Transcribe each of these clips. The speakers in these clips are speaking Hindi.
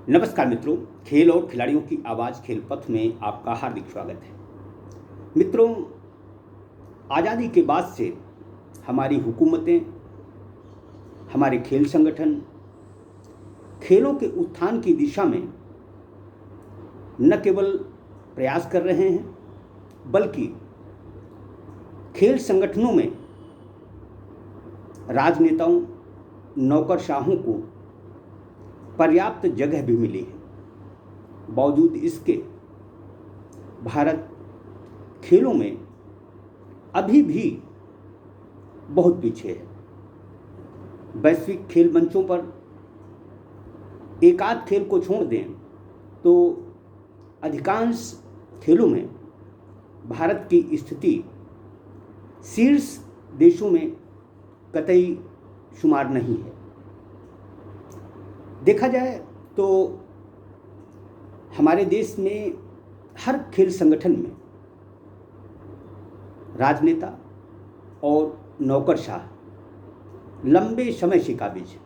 नमस्कार मित्रों, खेल और खिलाड़ियों की आवाज़ खेल पथ में आपका हार्दिक स्वागत है। मित्रों, आज़ादी के बाद से हमारी हुकूमतें, हमारे खेल संगठन खेलों के उत्थान की दिशा में न केवल प्रयास कर रहे हैं, बल्कि खेल संगठनों में राजनेताओं, नौकरशाहों को पर्याप्त जगह भी मिली है। बावजूद इसके भारत खेलों में अभी भी बहुत पीछे है। वैश्विक खेल मंचों पर एकाध खेल को छोड़ दें तो अधिकांश खेलों में भारत की स्थिति शीर्ष देशों में कतई शुमार नहीं है। देखा जाए तो हमारे देश में हर खेल संगठन में राजनेता और नौकरशाह लंबे समय से काबिज हैं,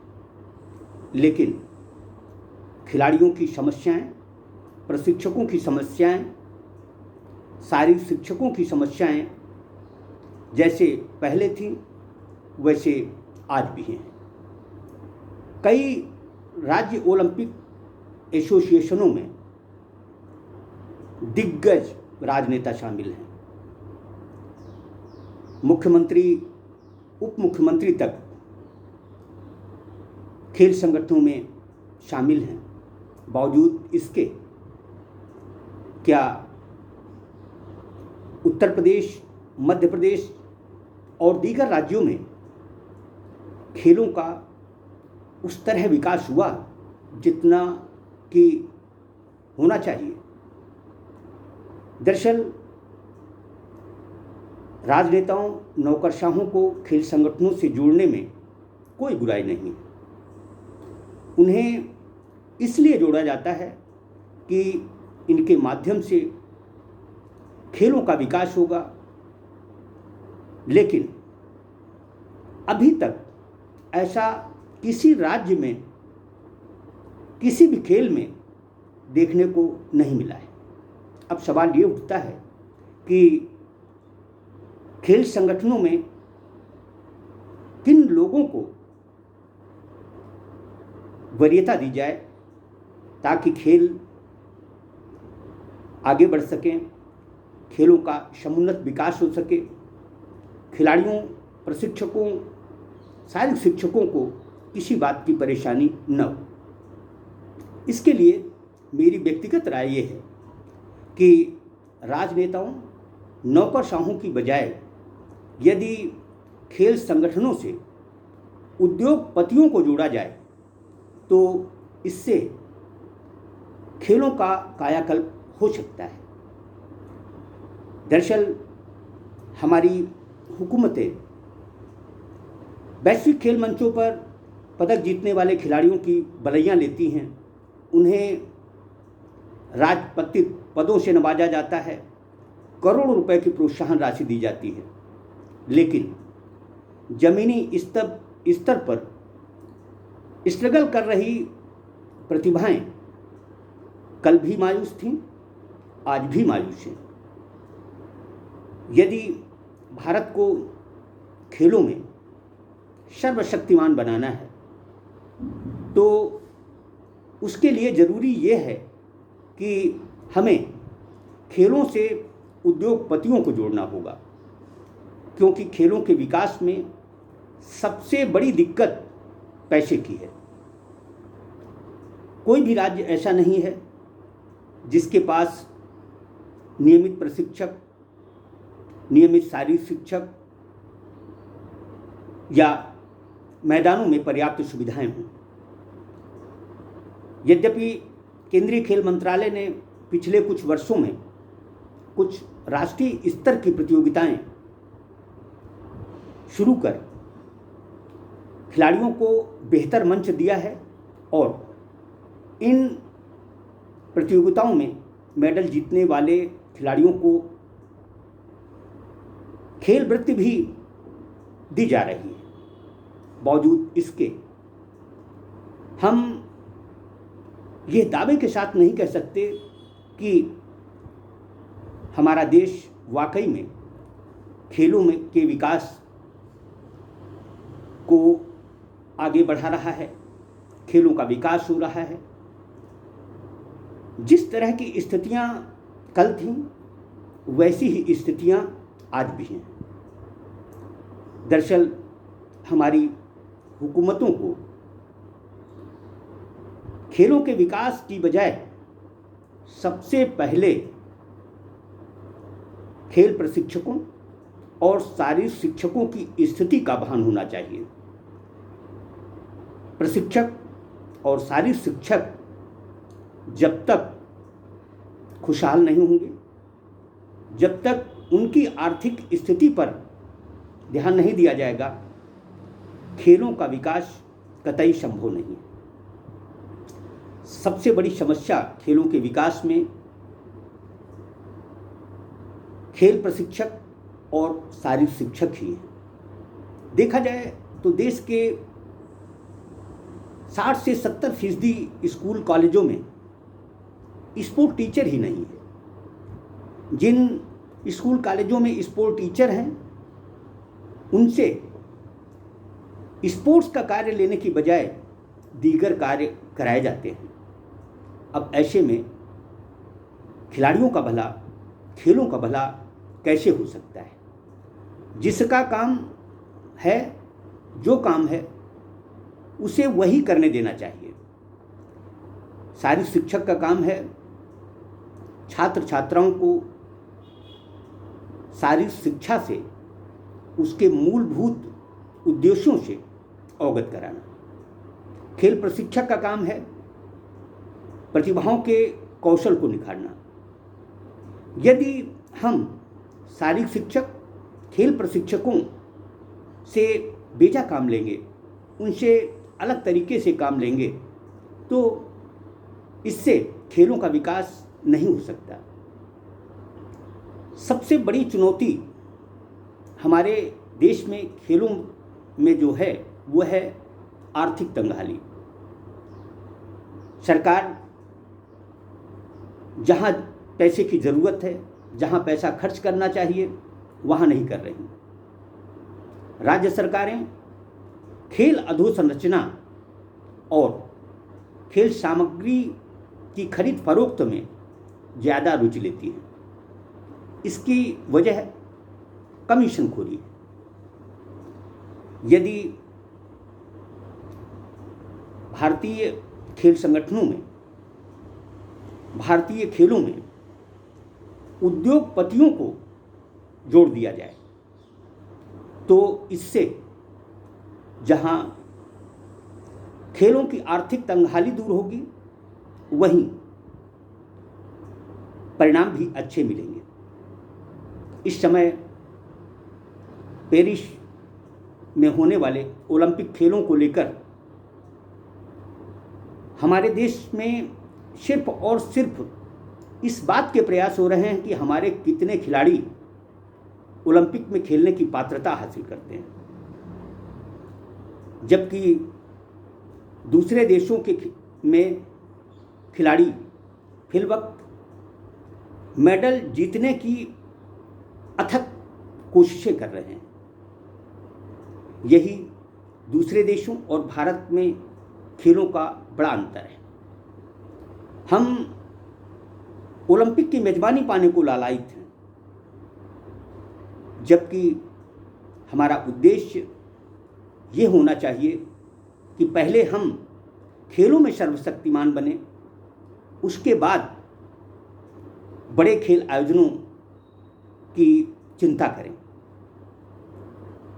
लेकिन खिलाड़ियों की समस्याएं, प्रशिक्षकों की समस्याएं, शारीरिक शिक्षकों की समस्याएं जैसे पहले थी वैसे आज भी हैं। कई राज्य ओलंपिक एसोसिएशनों में दिग्गज राजनेता शामिल हैं। मुख्यमंत्री, उप मुख्यमंत्री तक खेल संगठनों में शामिल हैं। बावजूद इसके क्या उत्तर प्रदेश, मध्य प्रदेश और दीगर राज्यों में खेलों का उस तरह विकास हुआ जितना कि होना चाहिए? दरअसल राजनेताओं, नौकरशाहों को खेल संगठनों से जोड़ने में कोई बुराई नहीं है। उन्हें इसलिए जोड़ा जाता है कि इनके माध्यम से खेलों का विकास होगा, लेकिन अभी तक ऐसा किसी राज्य में किसी भी खेल में देखने को नहीं मिला है। अब सवाल ये उठता है कि खेल संगठनों में किन लोगों को वरीयता दी जाए ताकि खेल आगे बढ़ सकें, खेलों का समुन्नत विकास हो सके, खिलाड़ियों, प्रशिक्षकों, शारीरिक शिक्षकों को किसी बात की परेशानी न हो। इसके लिए मेरी व्यक्तिगत राय ये है कि राजनेताओं, नौकरशाहों की बजाय यदि खेल संगठनों से उद्योगपतियों को जोड़ा जाए तो इससे खेलों का कायाकल्प हो सकता है। दरअसल हमारी हुकूमतें वैश्विक खेल मंचों पर पदक जीतने वाले खिलाड़ियों की बलैयां लेती हैं, उन्हें राजपत्रित पदों से नवाजा जाता है, करोड़ों रुपए की प्रोत्साहन राशि दी जाती है, लेकिन जमीनी स्तर पर स्ट्रगल कर रही प्रतिभाएं कल भी मायूस थीं, आज भी मायूस हैं। यदि भारत को खेलों में सर्वशक्तिमान बनाना है तो उसके लिए ज़रूरी ये है कि हमें खेलों से उद्योगपतियों को जोड़ना होगा, क्योंकि खेलों के विकास में सबसे बड़ी दिक्कत पैसे की है। कोई भी राज्य ऐसा नहीं है जिसके पास नियमित प्रशिक्षक, नियमित शारीरिक शिक्षक या मैदानों में पर्याप्त सुविधाएं हों। यद्यपि केंद्रीय खेल मंत्रालय ने पिछले कुछ वर्षों में कुछ राष्ट्रीय स्तर की प्रतियोगिताएं शुरू कर खिलाड़ियों को बेहतर मंच दिया है और इन प्रतियोगिताओं में मेडल जीतने वाले खिलाड़ियों को खेल वृत्ति भी दी जा रही है। बावजूद इसके हम ये दावे के साथ नहीं कह सकते कि हमारा देश वाकई में खेलों में के विकास को आगे बढ़ा रहा है, खेलों का विकास हो रहा है। जिस तरह की स्थितियां कल थीं वैसी ही स्थितियां आज भी हैं। दरअसल हमारी हुकूमतों को खेलों के विकास की बजाय सबसे पहले खेल प्रशिक्षकों और शारीरिक शिक्षकों की स्थिति का भान होना चाहिए। प्रशिक्षक और शारीरिक शिक्षक जब तक खुशहाल नहीं होंगे, जब तक उनकी आर्थिक स्थिति पर ध्यान नहीं दिया जाएगा, खेलों का विकास कतई संभव नहीं है। सबसे बड़ी समस्या खेलों के विकास में खेल प्रशिक्षक और शारीरिक शिक्षक ही है। देखा जाए तो देश के 60 से 70% स्कूल कॉलेजों में स्पोर्ट टीचर ही नहीं है। जिन स्कूल कॉलेजों में स्पोर्ट टीचर हैं उनसे स्पोर्ट्स का कार्य लेने की बजाय दीगर कार्य कराए जाते हैं। अब ऐसे में खिलाड़ियों का भला, खेलों का भला कैसे हो सकता है? जिसका काम है, जो काम है उसे वही करने देना चाहिए। शारीरिक शिक्षक का काम है छात्र छात्राओं को शारीरिक शिक्षा से उसके मूलभूत उद्देश्यों से अवगत कराना। खेल प्रशिक्षक का काम है प्रतिभाओं के कौशल को निखारना। यदि हम शारीरिक शिक्षक खेल प्रशिक्षकों से बेजा काम लेंगे, उनसे अलग तरीके से काम लेंगे, तो इससे खेलों का विकास नहीं हो सकता। सबसे बड़ी चुनौती हमारे देश में खेलों में जो है वो है आर्थिक तंगहाली। सरकार जहाँ पैसे की ज़रूरत है, जहाँ पैसा खर्च करना चाहिए, वहाँ नहीं कर रही। राज्य सरकारें खेल अधोसंरचना और खेल सामग्री की खरीद फरोख्त में ज़्यादा रुचि लेती हैं। इसकी वजह कमीशनखोरी है। यदि भारतीय खेल संगठनों में, भारतीय खेलों में उद्योगपतियों को जोड़ दिया जाए तो इससे जहां खेलों की आर्थिक तंगहाली दूर होगी, वहीं परिणाम भी अच्छे मिलेंगे। इस समय पेरिस में होने वाले ओलंपिक खेलों को लेकर हमारे देश में सिर्फ और सिर्फ इस बात के प्रयास हो रहे हैं कि हमारे कितने खिलाड़ी ओलंपिक में खेलने की पात्रता हासिल करते हैं, जबकि दूसरे देशों के में खिलाड़ी फिलवक्त मेडल जीतने की अथक कोशिशें कर रहे हैं। यही दूसरे देशों और भारत में खेलों का बड़ा अंतर है। हम ओलंपिक की मेजबानी पाने को लालायित हैं, जबकि हमारा उद्देश्य ये होना चाहिए कि पहले हम खेलों में सर्वशक्तिमान बने, उसके बाद बड़े खेल आयोजनों की चिंता करें।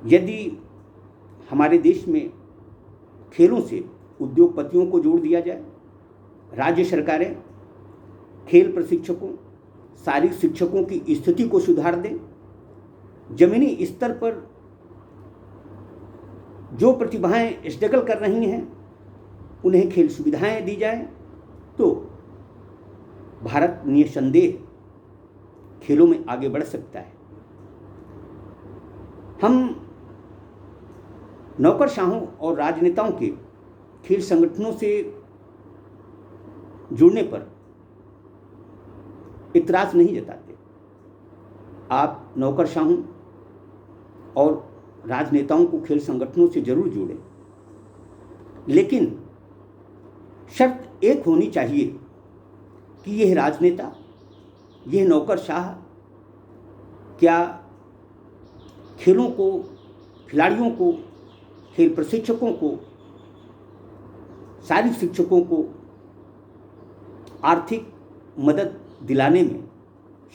यदि हमारे देश में खेलों से उद्योगपतियों को जोड़ दिया जाए, राज्य सरकारें खेल प्रशिक्षकों, शारीरिक शिक्षकों की स्थिति को सुधार दें, जमीनी स्तर पर जो प्रतिभाएं स्ट्रगल कर रही हैं उन्हें खेल सुविधाएं दी जाएं, तो भारत निसंदेह खेलों में आगे बढ़ सकता है। हम नौकरशाहों और राजनेताओं के खेल संगठनों से जुड़ने पर इतराज़ नहीं जताते। आप नौकरशाहों और राजनेताओं को खेल संगठनों से जरूर जोड़ें, लेकिन शर्त एक होनी चाहिए कि यह राजनेता, यह नौकरशाह क्या खेलों को, खिलाड़ियों को, खेल प्रशिक्षकों को, शारीरिक शिक्षकों को आर्थिक मदद दिलाने में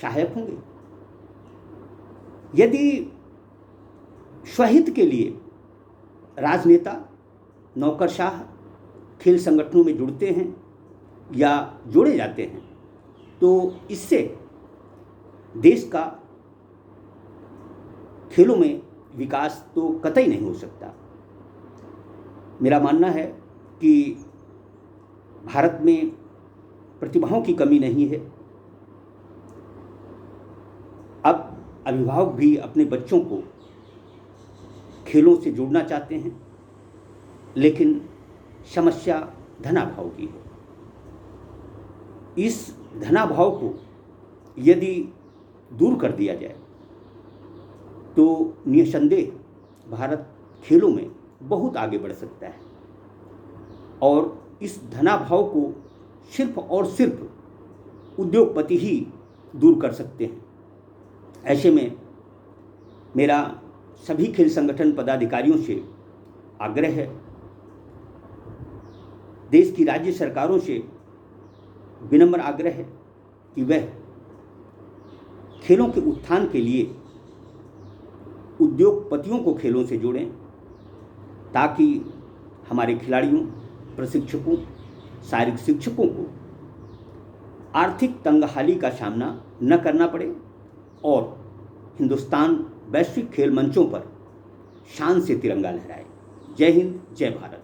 सहायक होंगे। यदि स्वहित के लिए राजनेता, नौकरशाह खेल संगठनों में जुड़ते हैं या जोड़े जाते हैं, तो इससे देश का खेलों में विकास तो कतई नहीं हो सकता। मेरा मानना है कि भारत में प्रतिभाओं की कमी नहीं है। अब अभिभावक भी अपने बच्चों को खेलों से जोड़ना चाहते हैं, लेकिन समस्या धनाभाव की है। इस धनाभाव को यदि दूर कर दिया जाए तो निसंदेह भारत खेलों में बहुत आगे बढ़ सकता है, और इस धनाभाव को सिर्फ और सिर्फ उद्योगपति ही दूर कर सकते हैं। ऐसे में मेरा सभी खेल संगठन पदाधिकारियों से आग्रह है, देश की राज्य सरकारों से विनम्र आग्रह है कि वह खेलों के उत्थान के लिए उद्योगपतियों को खेलों से जोड़ें, ताकि हमारे खिलाड़ियों, प्रशिक्षकों, शारीरिक शिक्षकों को आर्थिक तंगहाली का सामना न करना पड़े और हिंदुस्तान वैश्विक खेल मंचों पर शान से तिरंगा लहराए। जय हिंद, जय भारत।